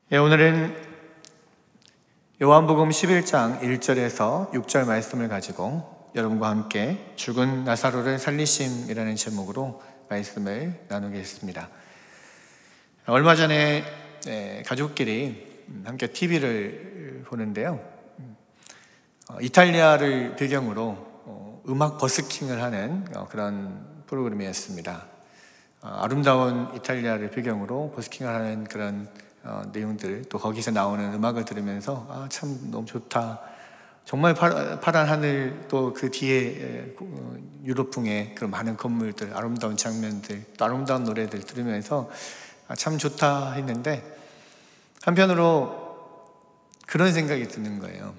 오늘은 요한복음 11장 1절에서 6절 말씀을 가지고 여러분과 함께 죽은 나사로를 살리심이라는 제목으로 말씀을 나누겠습니다. 얼마 전에 가족끼리 함께 TV를 보는데요, 이탈리아를 배경으로 음악 버스킹을 하는 그런 프로그램이었습니다. 아름다운 이탈리아를 배경으로 버스킹을 하는 그런 내용들, 또 거기서 나오는 음악을 들으면서 참 너무 좋다, 정말 파란 하늘, 또 그 뒤에 유럽풍의 그런 많은 건물들, 아름다운 장면들, 또 아름다운 노래들 들으면서 참 좋다 했는데, 한편으로 그런 생각이 드는 거예요.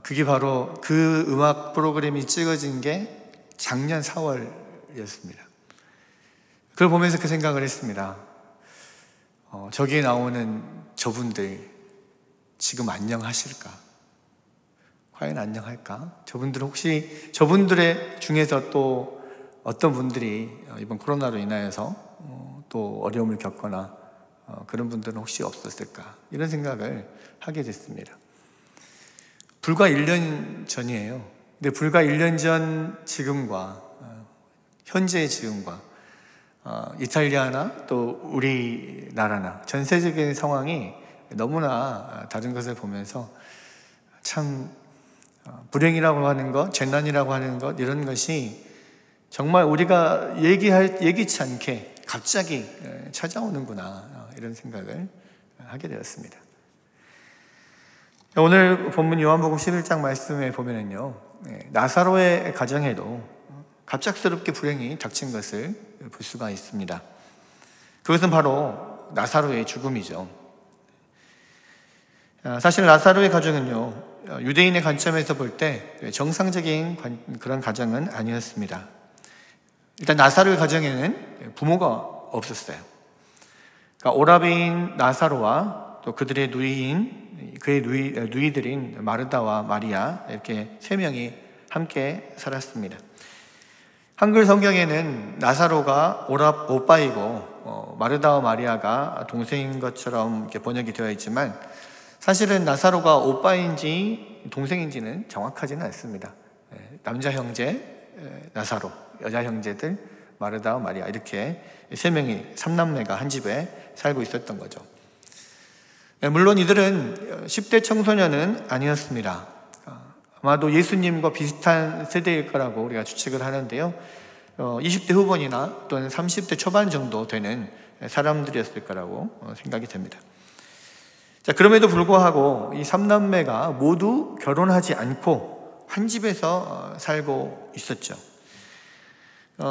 그게 바로 그 음악 프로그램이 찍어진 게 작년 4월이었습니다. 그걸 보면서 그 생각을 했습니다. 저기에 나오는 저분들 지금 안녕하실까? 과연 안녕할까? 저분들 혹시 저분들의 중에서 또 어떤 분들이 이번 코로나로 인하여서 또 어려움을 겪거나 그런 분들은 혹시 없었을까? 이런 생각을 하게 됐습니다. 불과 1년 전이에요. 근데 불과 1년 전 지금과 현재의 지금과 이탈리아나 또 우리나라나 전 세계적인 상황이 너무나 다른 것을 보면서 참 불행이라고 하는 것, 재난이라고 하는 것, 이런 것이 정말 우리가 예기치 않게 갑자기 찾아오는구나, 이런 생각을 하게 되었습니다. 오늘 본문 요한복음 11장 말씀에 보면은요, 나사로의 가정에도 갑작스럽게 불행이 닥친 것을 볼 수가 있습니다. 그것은 바로 나사로의 죽음이죠. 사실 나사로의 가정은요, 유대인의 관점에서 볼 때 정상적인 그런 가정은 아니었습니다. 일단 나사로의 가정에는 부모가 없었어요. 그러니까 오라비인 나사로와 또 그들의 그의 누이들인 마르다와 마리아, 이렇게 세 명이 함께 살았습니다. 한글 성경에는 나사로가 오빠이고 마르다와 마리아가 동생인 것처럼 이렇게 번역이 되어 있지만, 사실은 나사로가 오빠인지 동생인지는 정확하지는 않습니다. 남자 형제 나사로, 여자 형제들 마르다와 마리아, 이렇게 세 명이 삼남매가 한 집에 살고 있었던 거죠. 물론 이들은 10대 청소년은 아니었습니다. 아마도 예수님과 비슷한 세대일 거라고 우리가 추측을 하는데요, 20대 후반이나 또는 30대 초반 정도 되는 사람들이었을 거라고 생각이 됩니다. 자, 그럼에도 불구하고 이 삼남매가 모두 결혼하지 않고 한 집에서 살고 있었죠.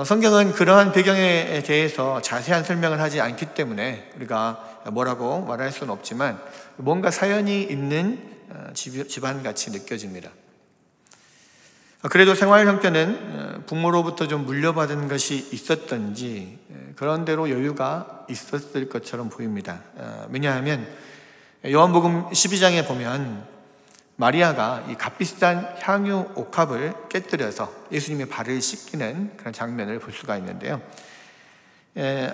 성경은 그러한 배경에 대해서 자세한 설명을 하지 않기 때문에 우리가 뭐라고 말할 수는 없지만, 뭔가 사연이 있는 집안같이 느껴집니다. 그래도 생활 형편은 부모로부터 좀 물려받은 것이 있었던지 그런 대로 여유가 있었을 것처럼 보입니다. 왜냐하면 요한복음 12장에 보면 마리아가 이 값비싼 향유 옥합을 깨뜨려서 예수님의 발을 씻기는 그런 장면을 볼 수가 있는데요,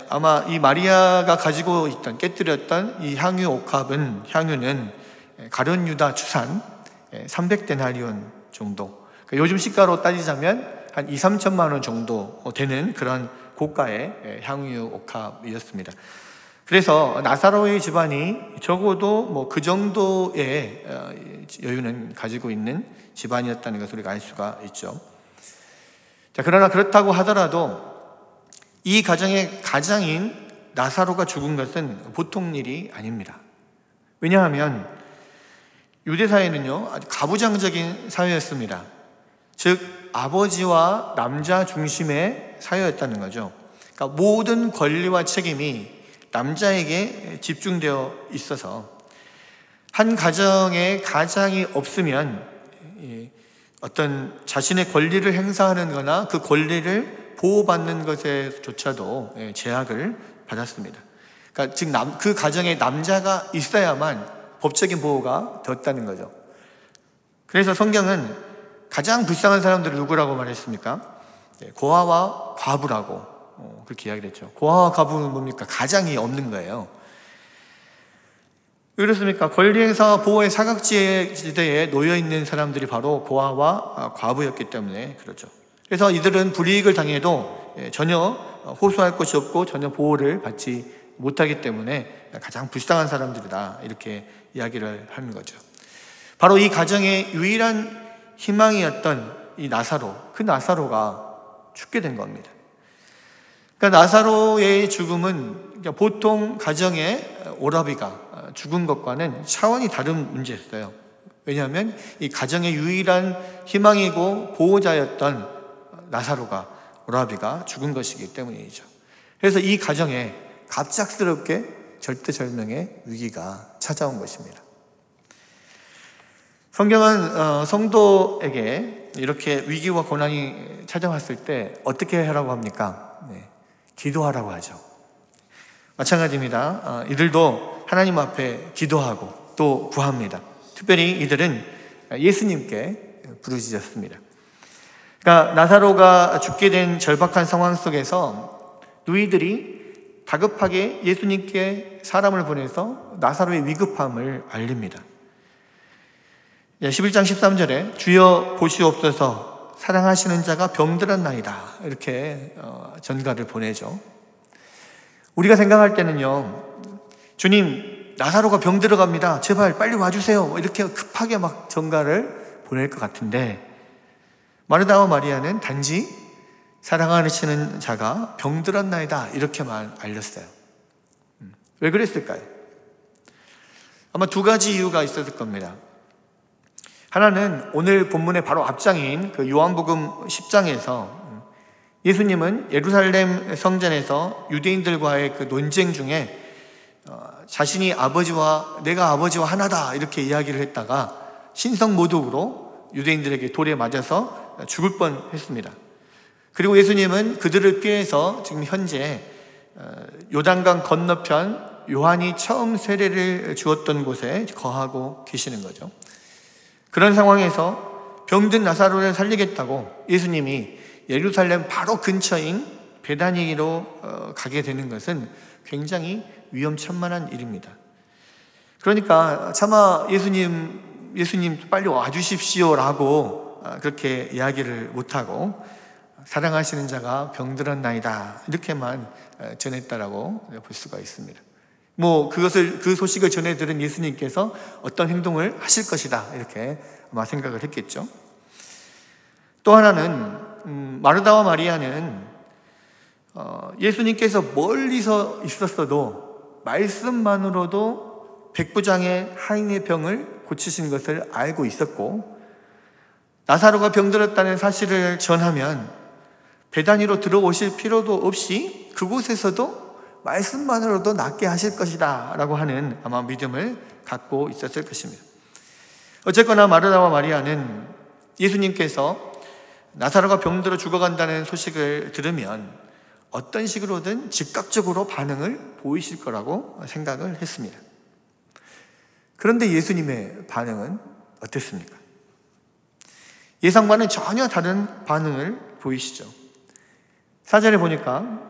아마 이 마리아가 가지고 있던, 깨뜨렸던 이 향유는 가룟 유다 주산 300데나리온 정도, 요즘 시가로 따지자면 한 2~3천만 원 정도 되는 그런 고가의 향유 옥합이었습니다. 그래서 나사로의 집안이 적어도 그 정도의 여유는 가지고 있는 집안이었다는 것을 우리가 알 수가 있죠. 자, 그러나 그렇다고 하더라도 이 가정의 가장인 나사로가 죽은 것은 보통 일이 아닙니다. 왜냐하면 유대 사회는요, 아주 가부장적인 사회였습니다. 즉 아버지와 남자 중심의 사회였다는 거죠. 그러니까 모든 권리와 책임이 남자에게 집중되어 있어서 한 가정에 가장이 없으면 어떤 자신의 권리를 행사하는 거나 그 권리를 보호받는 것에조차도 제약을 받았습니다. 그러니까 즉 그 가정에 남자가 있어야만 법적인 보호가 되었다는 거죠. 그래서 성경은 가장 불쌍한 사람들을 누구라고 말했습니까? 고아와 과부라고 그렇게 이야기를 했죠. 고아와 과부는 뭡니까? 가장이 없는 거예요. 왜 그렇습니까? 권리행사와 보호의 사각지대에 놓여있는 사람들이 바로 고아와 과부였기 때문에 그렇죠. 그래서 이들은 불이익을 당해도 전혀 호소할 것이 없고 전혀 보호를 받지 못하기 때문에 가장 불쌍한 사람들이다, 이렇게 이야기를 하는 거죠. 바로 이 가정의 유일한 희망이었던 이 나사로, 그 나사로가 죽게 된 겁니다. 그러니까 나사로의 죽음은 보통 가정의 오라비가 죽은 것과는 차원이 다른 문제였어요. 왜냐하면 이 가정의 유일한 희망이고 보호자였던 나사로가, 오라비가 죽은 것이기 때문이죠. 그래서 이 가정에 갑작스럽게 절대절명의 위기가 찾아온 것입니다. 성경은 성도에게 이렇게 위기와 고난이 찾아왔을 때 어떻게 하라고 합니까? 기도하라고 하죠. 마찬가지입니다. 이들도 하나님 앞에 기도하고 또 구합니다. 특별히 이들은 예수님께 부르짖었습니다. 그러니까 나사로가 죽게 된 절박한 상황 속에서 누이들이 다급하게 예수님께 사람을 보내서 나사로의 위급함을 알립니다. 11장 13절에 주여 보시옵소서, 사랑하시는 자가 병들었나이다, 이렇게 전가를 보내죠. 우리가 생각할 때는요, 주님, 나사로가 병들어갑니다, 제발 빨리 와주세요, 이렇게 급하게 막 전가를 보낼 것 같은데, 마르다와 마리아는 단지 사랑하시는 자가 병들었나이다 이렇게만 알렸어요. 왜 그랬을까요? 아마 두 가지 이유가 있었을 겁니다. 하나는 오늘 본문의 바로 앞장인 그 요한복음 10장에서 예수님은 예루살렘 성전에서 유대인들과의 그 논쟁 중에 자신이 내가 아버지와 하나다 이렇게 이야기를 했다가 신성모독으로 유대인들에게 돌에 맞아서 죽을 뻔했습니다. 그리고 예수님은 그들을 피해서 지금 현재 요단강 건너편 요한이 처음 세례를 주었던 곳에 거하고 계시는 거죠. 그런 상황에서 병든 나사로를 살리겠다고 예수님이 예루살렘 바로 근처인 베다니로 가게 되는 것은 굉장히 위험천만한 일입니다. 그러니까 차마 예수님 빨리 와주십시오라고 그렇게 이야기를 못하고 사랑하시는 자가 병들었나이다 이렇게만 전했다라고 볼 수가 있습니다. 그 소식을 전해 들은 예수님께서 어떤 행동을 하실 것이다 이렇게 아마 생각을 했겠죠. 또 하나는 마르다와 마리아는 예수님께서 멀리서 있었어도 말씀만으로도 백부장의 하인의 병을 고치신 것을 알고 있었고, 나사로가 병들었다는 사실을 전하면 베다니로 들어오실 필요도 없이 그곳에서도 말씀만으로도 낫게 하실 것이다 라고 하는 아마 믿음을 갖고 있었을 것입니다. 어쨌거나 마르다와 마리아는 예수님께서 나사로가 병들어 죽어간다는 소식을 들으면 어떤 식으로든 즉각적으로 반응을 보이실 거라고 생각을 했습니다. 그런데 예수님의 반응은 어땠습니까? 예상과는 전혀 다른 반응을 보이시죠. 4절에 보니까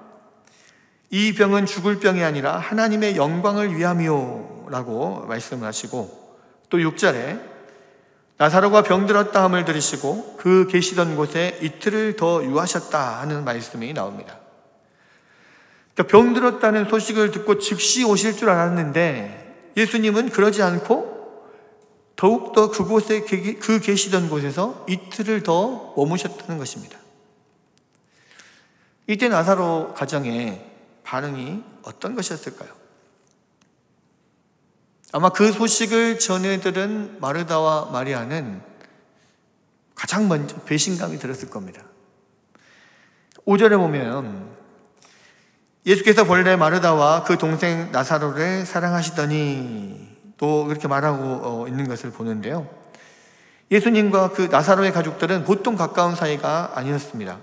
이 병은 죽을 병이 아니라 하나님의 영광을 위함이요 라고 말씀을 하시고, 또 6절에 나사로가 병들었다 함을 들으시고 그 계시던 곳에 이틀을 더 유하셨다 하는 말씀이 나옵니다. 그러니까 병들었다는 소식을 듣고 즉시 오실 줄 알았는데 예수님은 그러지 않고 더욱더 그곳에 그 계시던 곳에서 이틀을 더 머무셨다는 것입니다. 이때 나사로 가정의 반응이 어떤 것이었을까요? 아마 그 소식을 전해들은 마르다와 마리아는 가장 먼저 배신감이 들었을 겁니다. 5절에 보면 예수께서 본래 마르다와 그 동생 나사로를 사랑하시더니 또 그렇게 말하고 있는 것을 보는데요. 예수님과 그 나사로의 가족들은 보통 가까운 사이가 아니었습니다.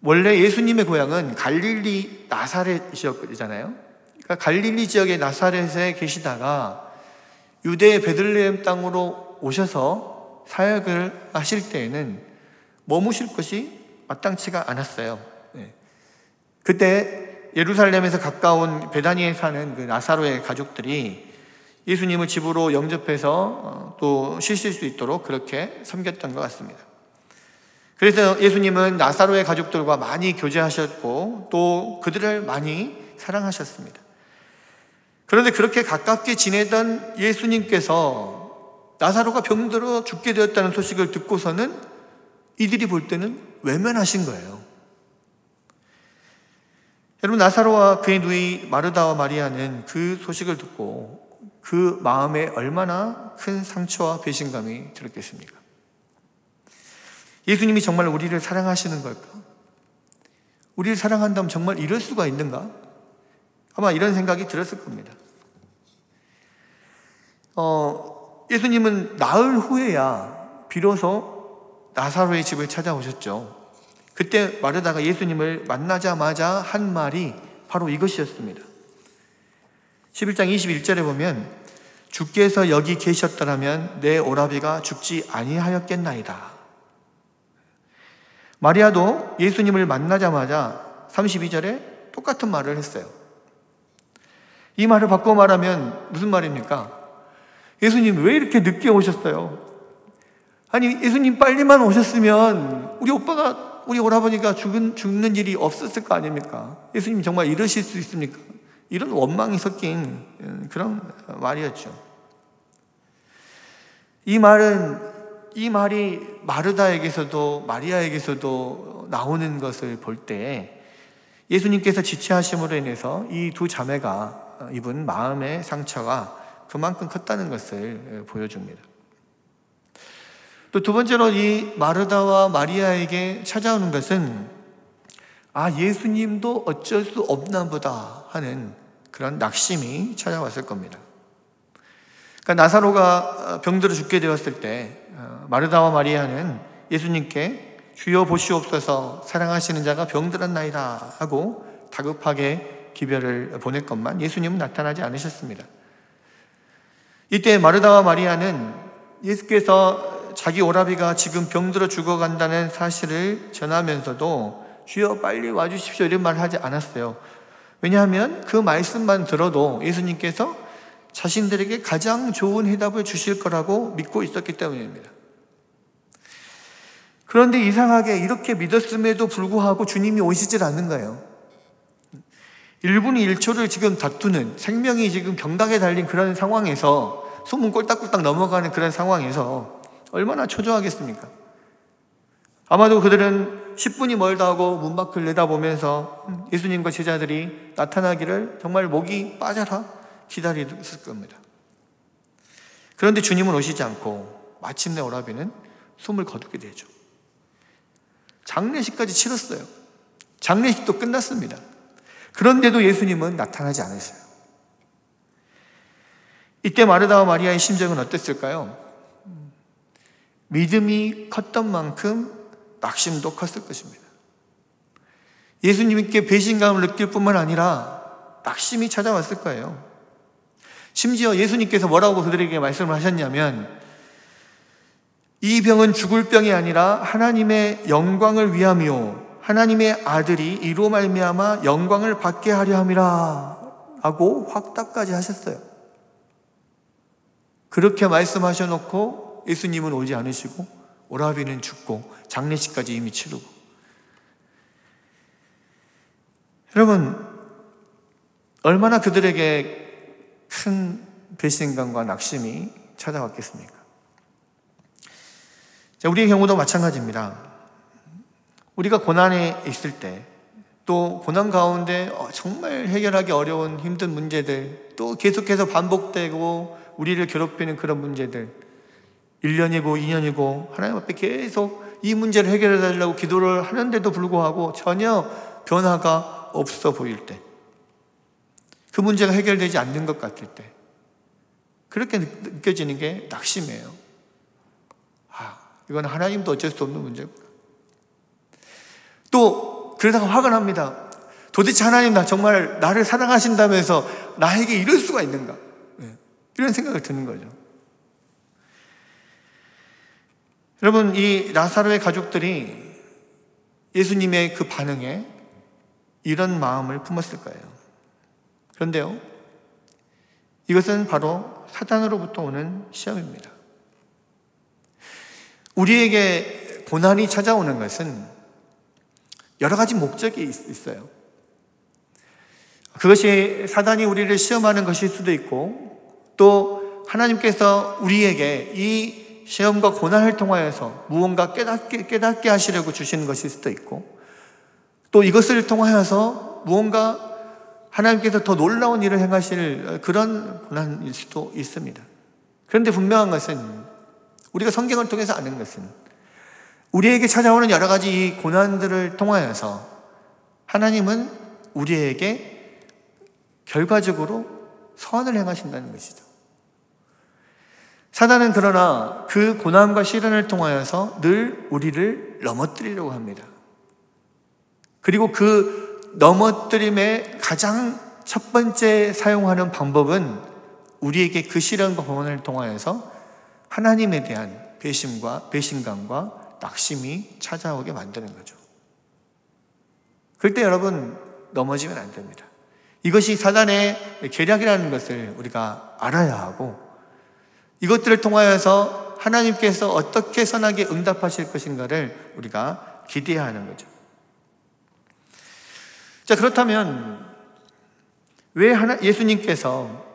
원래 예수님의 고향은 갈릴리 나사렛이었잖아요. 그러니까 갈릴리 지역의 나사렛에 계시다가 유대의 베들레헴 땅으로 오셔서 사역을 하실 때에는 머무실 곳이 마땅치가 않았어요. 그때 예루살렘에서 가까운 베다니에 사는 그 나사로의 가족들이 예수님을 집으로 영접해서 또 쉬실 수 있도록 그렇게 섬겼던 것 같습니다. 그래서 예수님은 나사로의 가족들과 많이 교제하셨고 또 그들을 많이 사랑하셨습니다. 그런데 그렇게 가깝게 지내던 예수님께서 나사로가 병들어 죽게 되었다는 소식을 듣고서는 이들이 볼 때는 외면하신 거예요. 여러분, 나사로와 그의 누이 마르다와 마리아는 그 소식을 듣고 그 마음에 얼마나 큰 상처와 배신감이 들었겠습니까? 예수님이 정말 우리를 사랑하시는 걸까? 우리를 사랑한다면 정말 이럴 수가 있는가? 아마 이런 생각이 들었을 겁니다. 예수님은 나흘 후에야 비로소 나사로의 집을 찾아오셨죠. 그때 마르다가 예수님을 만나자마자 한 말이 바로 이것이었습니다. 11장 21절에 보면 주께서 여기 계셨더라면 내 오라비가 죽지 아니하였겠나이다. 마리아도 예수님을 만나자마자 32절에 똑같은 말을 했어요. 이 말을 바꿔 말하면 무슨 말입니까? 예수님 왜 이렇게 늦게 오셨어요? 아니, 예수님 빨리만 오셨으면 우리 오라버니가 죽는 일이 없었을 거 아닙니까? 예수님 정말 이러실 수 있습니까? 이런 원망이 섞인 그런 말이었죠. 이 말이 마르다에게서도 마리아에게서도 나오는 것을 볼 때 예수님께서 지체하심으로 인해서 이 두 자매가 입은 마음의 상처가 그만큼 컸다는 것을 보여줍니다. 또 두 번째로 이 마르다와 마리아에게 찾아오는 것은 예수님도 어쩔 수 없나 보다 하는 그런 낙심이 찾아왔을 겁니다. 그러니까 나사로가 병들어 죽게 되었을 때 마르다와 마리아는 예수님께 주여 보시옵소서 사랑하시는 자가 병들었나이다 하고 다급하게 기별을 보냈건만 예수님은 나타나지 않으셨습니다. 이때 마르다와 마리아는 예수께서 자기 오라비가 지금 병들어 죽어간다는 사실을 전하면서도 주여 빨리 와주십시오 이런 말을 하지 않았어요. 왜냐하면 그 말씀만 들어도 예수님께서 자신들에게 가장 좋은 해답을 주실 거라고 믿고 있었기 때문입니다. 그런데 이상하게 이렇게 믿었음에도 불구하고 주님이 오시질 않는 거예요. 1분 1초를 지금 다투는, 생명이 지금 경각에 달린 그런 상황에서, 소문 꼴딱꼴딱 넘어가는 그런 상황에서 얼마나 초조하겠습니까? 아마도 그들은 10분이 멀다 하고 문 밖을 내다보면서 예수님과 제자들이 나타나기를 정말 목이 빠져라 기다렸을 겁니다. 그런데 주님은 오시지 않고 마침내 오라비는 숨을 거두게 되죠. 장례식까지 치렀어요. 장례식도 끝났습니다. 그런데도 예수님은 나타나지 않으셔요. 이때 마르다와 마리아의 심정은 어땠을까요? 믿음이 컸던 만큼 낙심도 컸을 것입니다. 예수님께 배신감을 느낄 뿐만 아니라 낙심이 찾아왔을 거예요. 심지어 예수님께서 뭐라고 그들에게 말씀을 하셨냐면 이 병은 죽을 병이 아니라 하나님의 영광을 위함이요 하나님의 아들이 이로 말미암아 영광을 받게 하려 함이라 하고 확답까지 하셨어요. 그렇게 말씀하셔놓고 예수님은 오지 않으시고 오라비는 죽고 장례식까지 이미 치르고. 여러분, 얼마나 그들에게 큰 배신감과 낙심이 찾아왔겠습니까? 자, 우리의 경우도 마찬가지입니다. 우리가 고난에 있을 때, 또 고난 가운데 정말 해결하기 어려운 힘든 문제들, 또 계속해서 반복되고 우리를 괴롭히는 그런 문제들, 1년이고 2년이고 하나님 앞에 계속 이 문제를 해결해 달라고 기도를 하는데도 불구하고 전혀 변화가 없어 보일 때, 그 문제가 해결되지 않는 것 같을 때, 그렇게 느껴지는 게 낙심이에요. 이건 하나님도 어쩔 수 없는 문제구나. 또 그러다가 화가 납니다. 도대체 하나님, 나 정말 나를 사랑하신다면서 나에게 이럴 수가 있는가? 이런 생각을 드는 거죠. 여러분, 이 나사로의 가족들이 예수님의 그 반응에 이런 마음을 품었을 거예요. 그런데요, 이것은 바로 사단으로부터 오는 시험입니다. 우리에게 고난이 찾아오는 것은 여러 가지 목적이 있어요. 그것이 사단이 우리를 시험하는 것일 수도 있고, 또 하나님께서 우리에게 이 시험과 고난을 통하여서 무언가 깨닫게 하시려고 주시는 것일 수도 있고, 또 이것을 통하여서 무언가 하나님께서 더 놀라운 일을 행하실 그런 고난일 수도 있습니다. 그런데 분명한 것은, 우리가 성경을 통해서 아는 것은, 우리에게 찾아오는 여러 가지 이 고난들을 통하여서 하나님은 우리에게 결과적으로 선을 행하신다는 것이죠. 사단은 그러나 그 고난과 시련을 통하여서 늘 우리를 넘어뜨리려고 합니다. 그리고 그 넘어뜨림의 가장 첫 번째 사용하는 방법은 우리에게 그 시련과 고난을 통하여서 하나님에 대한 배신감과 낙심이 찾아오게 만드는 거죠. 그럴 때 여러분, 넘어지면 안 됩니다. 이것이 사단의 계략이라는 것을 우리가 알아야 하고, 이것들을 통하여서 하나님께서 어떻게 선하게 응답하실 것인가를 우리가 기대해야 하는 거죠. 자, 그렇다면 왜 예수님께서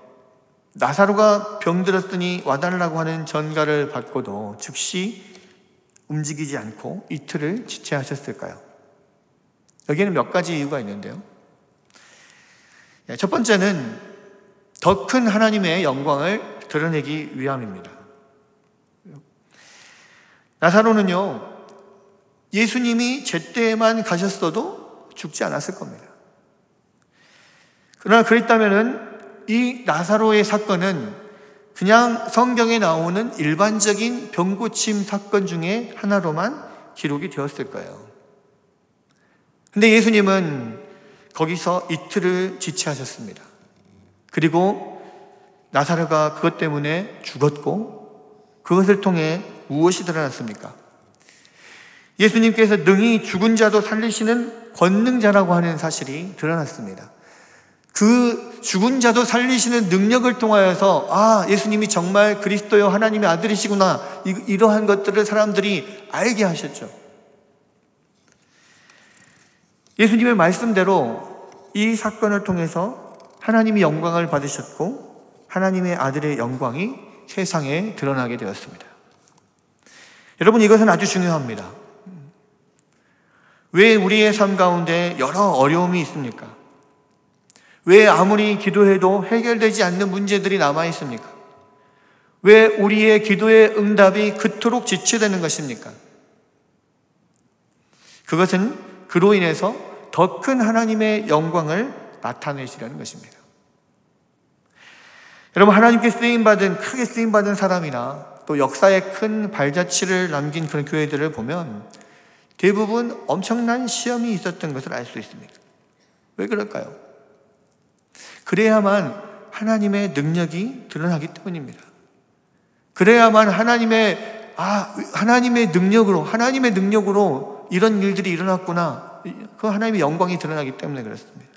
나사로가 병들었으니 와달라고 하는 전가를 받고도 즉시 움직이지 않고 이틀을 지체하셨을까요? 여기에는 몇 가지 이유가 있는데요. 첫 번째는 더 큰 하나님의 영광을 드러내기 위함입니다. 나사로는요, 예수님이 제때에만 가셨어도 죽지 않았을 겁니다. 그러나 그랬다면은 이 나사로의 사건은 그냥 성경에 나오는 일반적인 병고침 사건 중에 하나로만 기록이 되었을 거예요. 근데 예수님은 거기서 이틀을 지체하셨습니다. 그리고 나사로가 그것 때문에 죽었고, 그것을 통해 무엇이 드러났습니까? 예수님께서 능히 죽은 자도 살리시는 권능자라고 하는 사실이 드러났습니다. 그 죽은 자도 살리시는 능력을 통하여서 예수님이 정말 그리스도요 하나님의 아들이시구나, 이러한 것들을 사람들이 알게 하셨죠. 예수님의 말씀대로 이 사건을 통해서 하나님이 영광을 받으셨고, 하나님의 아들의 영광이 세상에 드러나게 되었습니다. 여러분, 이것은 아주 중요합니다. 왜 우리의 삶 가운데 여러 어려움이 있습니까? 왜 아무리 기도해도 해결되지 않는 문제들이 남아 있습니까? 왜 우리의 기도의 응답이 그토록 지체되는 것입니까? 그것은 그로 인해서 더 큰 하나님의 영광을 나타내시려는 것입니다. 여러분, 하나님께 크게 쓰임받은 사람이나 또 역사에 큰 발자취를 남긴 그런 교회들을 보면 대부분 엄청난 시험이 있었던 것을 알 수 있습니다. 왜 그럴까요? 그래야만 하나님의 능력이 드러나기 때문입니다. 그래야만 하나님의 능력으로 이런 일들이 일어났구나, 그 하나님의 영광이 드러나기 때문에 그렇습니다.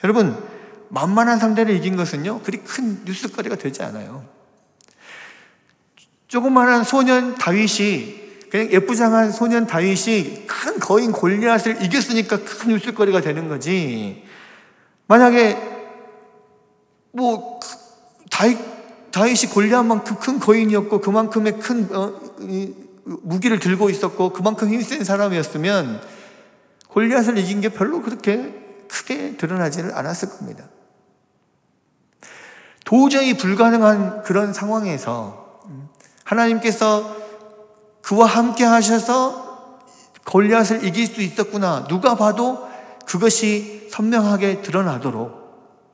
여러분, 만만한 상대를 이긴 것은요, 그리 큰 뉴스거리가 되지 않아요. 조그마한 소년 다윗이, 그냥 예쁘장한 소년 다윗이 큰 거인 골리앗을 이겼으니까 큰 뉴스거리가 되는 거지. 만약에 다윗이 골리앗만큼 큰 거인이었고 그만큼의 큰 무기를 들고 있었고 그만큼 힘센 사람이었으면 골리앗을 이긴 게 별로 그렇게 크게 드러나지를 않았을 겁니다. 도저히 불가능한 그런 상황에서 하나님께서 그와 함께 하셔서 골리앗을 이길 수 있었구나, 누가 봐도 그것이 선명하게 드러나도록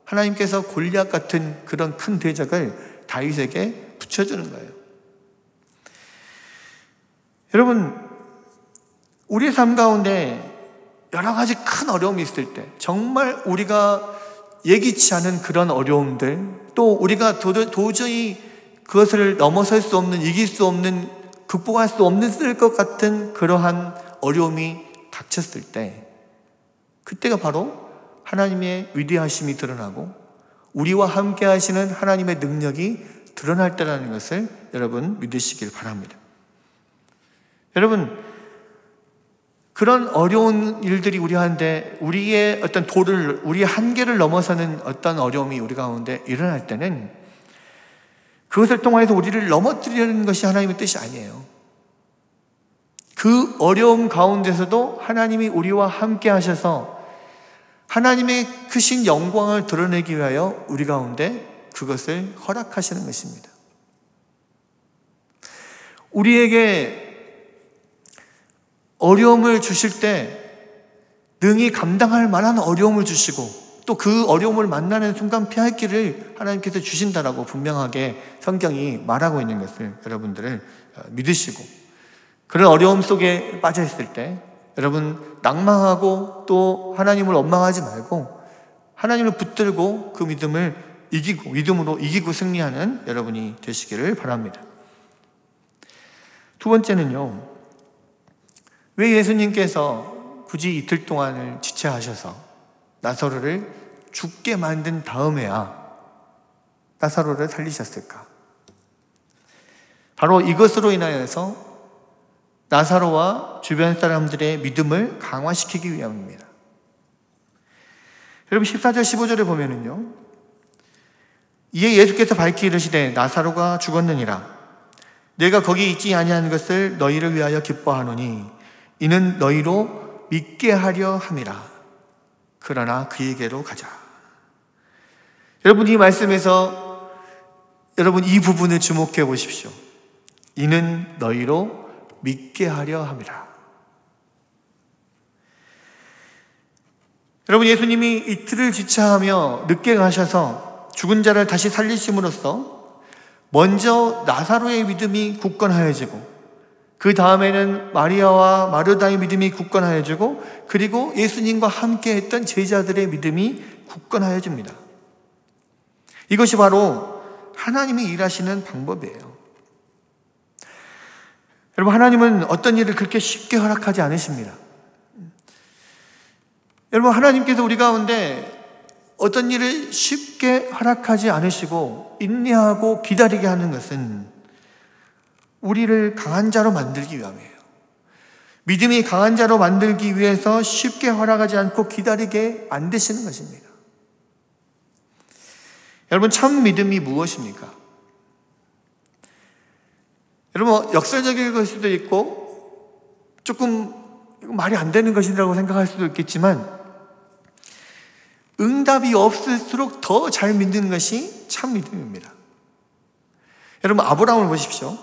하나님께서 골리앗 같은 그런 큰 대적을 다윗에게 붙여주는 거예요. 여러분, 우리의 삶 가운데 여러 가지 큰 어려움이 있을 때, 정말 우리가 예기치 않은 그런 어려움들, 또 우리가 도저히 그것을 넘어설 수 없는, 이길 수 없는, 극복할 수 없는 것 같은 그러한 어려움이 닥쳤을 때, 그때가 바로 하나님의 위대하심이 드러나고 우리와 함께 하시는 하나님의 능력이 드러날 때라는 것을 여러분 믿으시길 바랍니다. 여러분, 그런 어려운 일들이 우리한테 우리의 어떤 도를, 우리의 한계를 넘어서는 어떤 어려움이 우리 가운데 일어날 때는 그것을 통해서 우리를 넘어뜨리려는 것이 하나님의 뜻이 아니에요. 그 어려움 가운데서도 하나님이 우리와 함께 하셔서 하나님의 크신 영광을 드러내기 위하여 우리 가운데 그것을 허락하시는 것입니다. 우리에게 어려움을 주실 때 능히 감당할 만한 어려움을 주시고 또 그 어려움을 만나는 순간 피할 길을 하나님께서 주신다라고 분명하게 성경이 말하고 있는 것을 여러분들을 믿으시고, 그런 어려움 속에 빠져 있을 때 여러분 낭망하고 또 하나님을 원망하지 말고 하나님을 붙들고 그 믿음으로 이기고 승리하는 여러분이 되시기를 바랍니다. 두 번째는요, 왜 예수님께서 굳이 이틀 동안을 지체하셔서 나사로를 죽게 만든 다음에야 나사로를 살리셨을까? 바로 이것으로 인하여서 나사로와 주변 사람들의 믿음을 강화시키기 위함입니다. 여러분 14절 15절에 보면은요, 이에 예수께서 밝히 이르시되 나사로가 죽었느니라. 내가 거기 있지 아니한 것을 너희를 위하여 기뻐하노니 이는 너희로 믿게 하려 함이라. 그러나 그에게로 가자. 여러분 이 말씀에서 여러분 이 부분을 주목해 보십시오. 이는 너희로 믿게 하려 함이라. 여러분 예수님이 이틀을 지체하며 늦게 가셔서 죽은 자를 다시 살리심으로써 먼저 나사로의 믿음이 굳건하여지고 그 다음에는 마리아와 마르다의 믿음이 굳건하여지고 그리고 예수님과 함께 했던 제자들의 믿음이 굳건하여집니다. 이것이 바로 하나님이 일하시는 방법이에요. 여러분 하나님은 어떤 일을 그렇게 쉽게 허락하지 않으십니다. 여러분 하나님께서 우리 가운데 어떤 일을 쉽게 허락하지 않으시고 인내하고 기다리게 하는 것은 우리를 강한 자로 만들기 위함이에요. 믿음이 강한 자로 만들기 위해서 쉽게 허락하지 않고 기다리게 만드시는 것입니다. 여러분 참 믿음이 무엇입니까? 여러분 역설적일 걸 수도 있고 조금 말이 안 되는 것이라고 생각할 수도 있겠지만 응답이 없을수록 더 잘 믿는 것이 참 믿음입니다. 여러분 아브라함을 보십시오.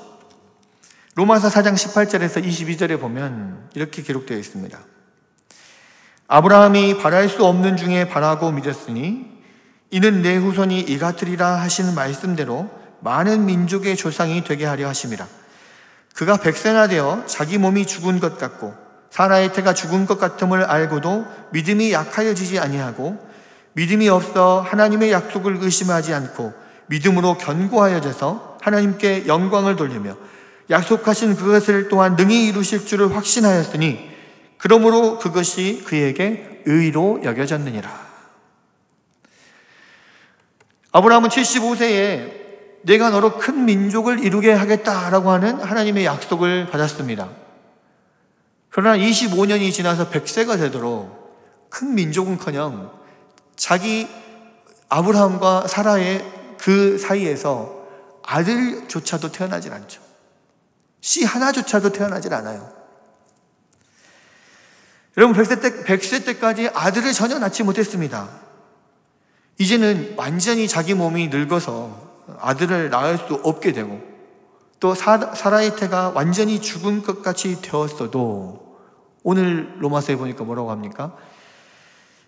로마서 4장 18절에서 22절에 보면 이렇게 기록되어 있습니다. 아브라함이 바랄 수 없는 중에 바라고 믿었으니 이는 내 후손이 이같으리라 하시는 말씀대로 많은 민족의 조상이 되게 하려 하심이라. 그가 백세나 되어 자기 몸이 죽은 것 같고 사라의 태가 죽은 것 같음을 알고도 믿음이 약하여지지 아니하고 믿음이 없어 하나님의 약속을 의심하지 않고 믿음으로 견고하여져서 하나님께 영광을 돌리며 약속하신 그것을 또한 능히 이루실 줄을 확신하였으니 그러므로 그것이 그에게 의로 여겨졌느니라. 아브라함은 75세에 내가 너로 큰 민족을 이루게 하겠다라고 하는 하나님의 약속을 받았습니다. 그러나 25년이 지나서 100세가 되도록 큰 민족은커녕 자기 아브라함과 사라의 그 사이에서 아들조차도 태어나질 않죠. 씨 하나조차도 태어나질 않아요. 여러분 100세 때까지 아들을 전혀 낳지 못했습니다. 이제는 완전히 자기 몸이 늙어서 아들을 낳을 수 없게 되고 또 사라의 태가 완전히 죽은 것 같이 되었어도 오늘 로마서에 보니까 뭐라고 합니까?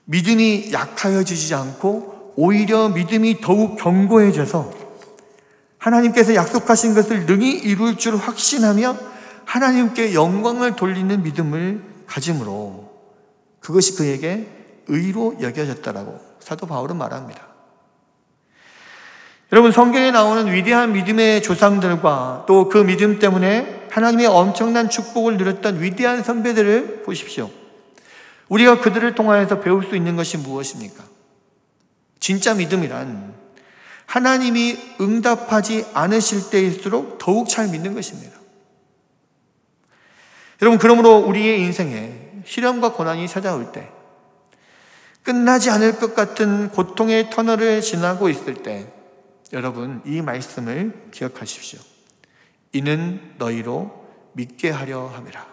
믿음이 약하여지지 않고 오히려 믿음이 더욱 견고해져서 하나님께서 약속하신 것을 능히 이룰 줄 확신하며 하나님께 영광을 돌리는 믿음을 가짐으로 그것이 그에게 의로 여겨졌다라고 사도 바울은 말합니다. 여러분 성경에 나오는 위대한 믿음의 조상들과 또 그 믿음 때문에 하나님의 엄청난 축복을 누렸던 위대한 선배들을 보십시오. 우리가 그들을 통하여서 배울 수 있는 것이 무엇입니까? 진짜 믿음이란 하나님이 응답하지 않으실 때일수록 더욱 잘 믿는 것입니다. 여러분, 그러므로 우리의 인생에 시련과 고난이 찾아올 때, 끝나지 않을 것 같은 고통의 터널을 지나고 있을 때, 여러분, 이 말씀을 기억하십시오. 이는 너희로 믿게 하려 함이라.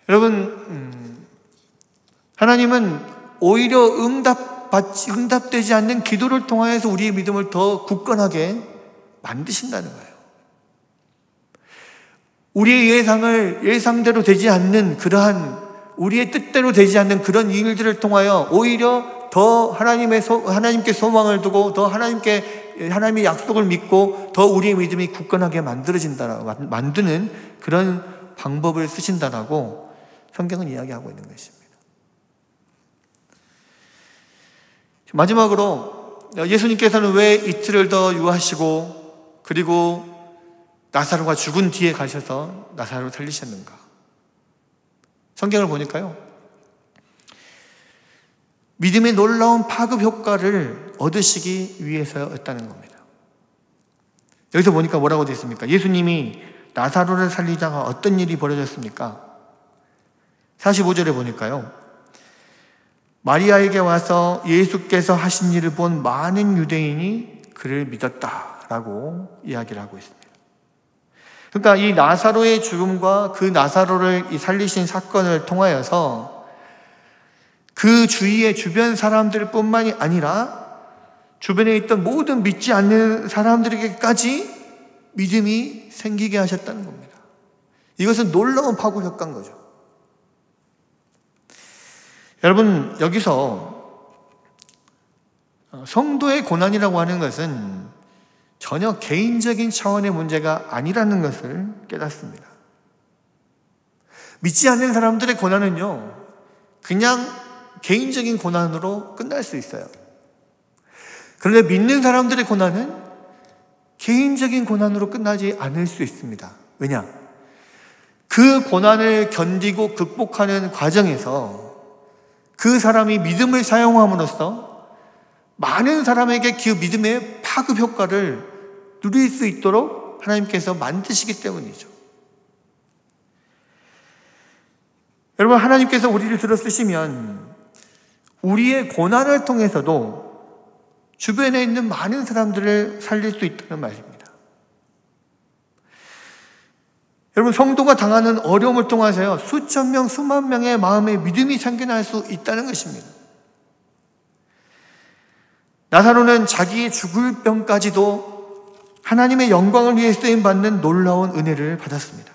여러분, 하나님은 오히려 응답되지 않는 기도를 통하여서 우리의 믿음을 더 굳건하게 만드신다는 거예요. 우리의 예상대로 되지 않는 우리의 뜻대로 되지 않는 그런 일들을 통하여 오히려 더 하나님께 소망을 두고 더 하나님의 약속을 믿고 더 우리의 믿음이 굳건하게 만드는 그런 방법을 쓰신다라고 성경은 이야기하고 있는 것입니다. 마지막으로 예수님께서는 왜 이틀을 더 유하시고 그리고 나사로가 죽은 뒤에 가셔서 나사로를 살리셨는가? 성경을 보니까요, 믿음의 놀라운 파급 효과를 얻으시기 위해서였다는 겁니다. 여기서 보니까 뭐라고 되어 있습니까? 예수님이 나사로를 살리다가 어떤 일이 벌어졌습니까? 45절에 보니까요, 마리아에게 와서 예수께서 하신 일을 본 많은 유대인이 그를 믿었다라고 이야기를 하고 있습니다. 그러니까 이 나사로의 죽음과 그 나사로를 살리신 사건을 통하여서 그 주위의 주변 사람들 뿐만이 아니라 주변에 있던 모든 믿지 않는 사람들에게까지 믿음이 생기게 하셨다는 겁니다. 이것은 놀라운 파급 효과인 거죠. 여러분, 여기서 성도의 고난이라고 하는 것은 전혀 개인적인 차원의 문제가 아니라는 것을 깨닫습니다. 믿지 않는 사람들의 고난은요, 그냥 개인적인 고난으로 끝날 수 있어요. 그런데 믿는 사람들의 고난은 개인적인 고난으로 끝나지 않을 수 있습니다. 왜냐? 그 고난을 견디고 극복하는 과정에서 그 사람이 믿음을 사용함으로써 많은 사람에게 그 믿음의 파급 효과를 누릴 수 있도록 하나님께서 만드시기 때문이죠. 여러분, 하나님께서 우리를 들어 쓰시면 우리의 고난을 통해서도 주변에 있는 많은 사람들을 살릴 수 있다는 말입니다. 여러분, 성도가 당하는 어려움을 통해서요, 수천 명, 수만 명의 마음에 믿음이 생겨날 수 있다는 것입니다. 나사로는 자기의 죽을 병까지도 하나님의 영광을 위해 쓰임받는 놀라운 은혜를 받았습니다.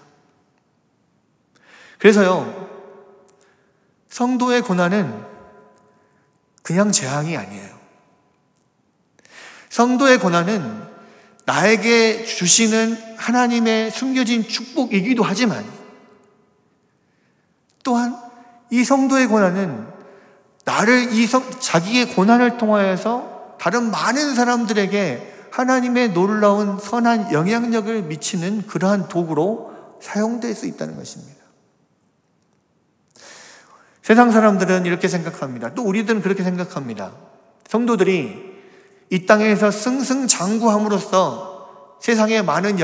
그래서요, 성도의 고난은 그냥 재앙이 아니에요. 성도의 고난은 나에게 주시는 하나님의 숨겨진 축복이기도 하지만 또한 이 성도의 고난은 자기의 고난을 통하여서 다른 많은 사람들에게 하나님의 놀라운 선한 영향력을 미치는 그러한 도구로 사용될 수 있다는 것입니다. 세상 사람들은 이렇게 생각합니다. 또 우리들은 그렇게 생각합니다. 성도들이 이 땅에서 승승장구함으로써 세상에 많은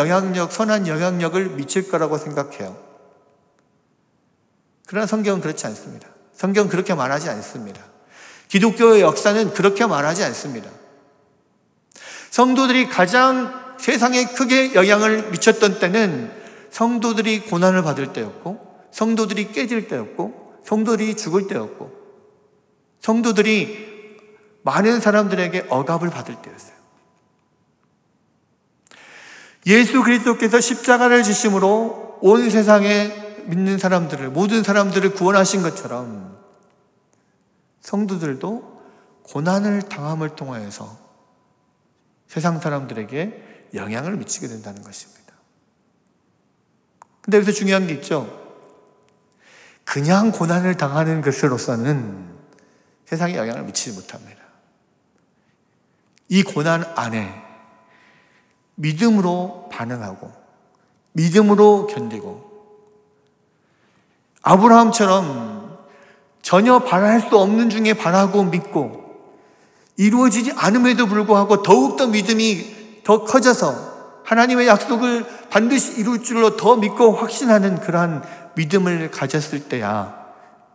선한 영향력을 미칠 거라고 생각해요. 그러나 성경은 그렇지 않습니다. 성경은 그렇게 말하지 않습니다. 기독교의 역사는 그렇게 말하지 않습니다. 성도들이 가장 세상에 크게 영향을 미쳤던 때는 성도들이 고난을 받을 때였고, 성도들이 깨질 때였고, 성도들이 죽을 때였고, 성도들이 많은 사람들에게 억압을 받을 때였어요. 예수 그리스도께서 십자가를 지심으로 온 세상에 믿는 사람들을, 모든 사람들을 구원하신 것처럼 성도들도 고난을 당함을 통하여서 세상 사람들에게 영향을 미치게 된다는 것입니다. 근데 여기서 중요한 게 있죠. 그냥 고난을 당하는 것으로서는 세상에 영향을 미치지 못합니다. 이 고난 안에 믿음으로 반응하고 믿음으로 견디고 아브라함처럼 전혀 바랄 수 없는 중에 바라고 믿고 이루어지지 않음에도 불구하고 더욱더 믿음이 더 커져서 하나님의 약속을 반드시 이룰 줄로 더 믿고 확신하는 그러한 믿음을 가졌을 때야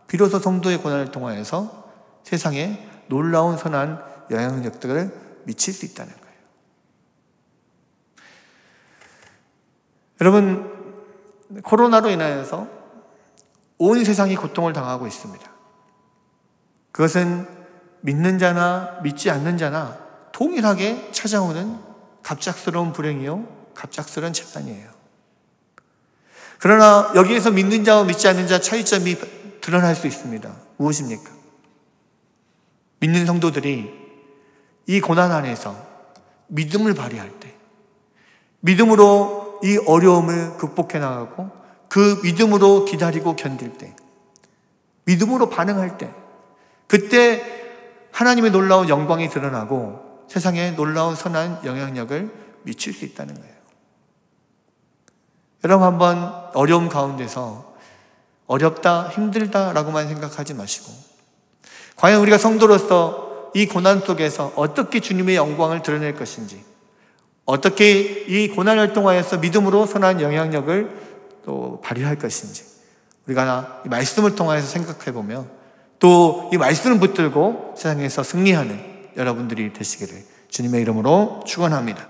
비로소 성도의 고난을 통하여서 세상에 놀라운 선한 영향력들을 미칠 수 있다는 거예요. 여러분, 코로나로 인하여서 온 세상이 고통을 당하고 있습니다. 그것은 믿는 자나 믿지 않는 자나 동일하게 찾아오는 갑작스러운 불행이요, 갑작스러운 재난이에요. 그러나 여기에서 믿는 자와 믿지 않는 자 차이점이 드러날 수 있습니다. 무엇입니까? 믿는 성도들이 이 고난 안에서 믿음을 발휘할 때, 믿음으로 이 어려움을 극복해 나가고 그 믿음으로 기다리고 견딜 때, 믿음으로 반응할 때, 그때 하나님의 놀라운 영광이 드러나고 세상에 놀라운 선한 영향력을 미칠 수 있다는 거예요. 여러분, 한번 어려움 가운데서 어렵다, 힘들다라고만 생각하지 마시고 과연 우리가 성도로서 이 고난 속에서 어떻게 주님의 영광을 드러낼 것인지, 어떻게 이 고난을 통하여서 믿음으로 선한 영향력을 또 발휘할 것인지 우리가 이 말씀을 통하여서 생각해 보면 또 이 말씀을 붙들고 세상에서 승리하는 여러분들이 되시기를 주님의 이름으로 축원합니다.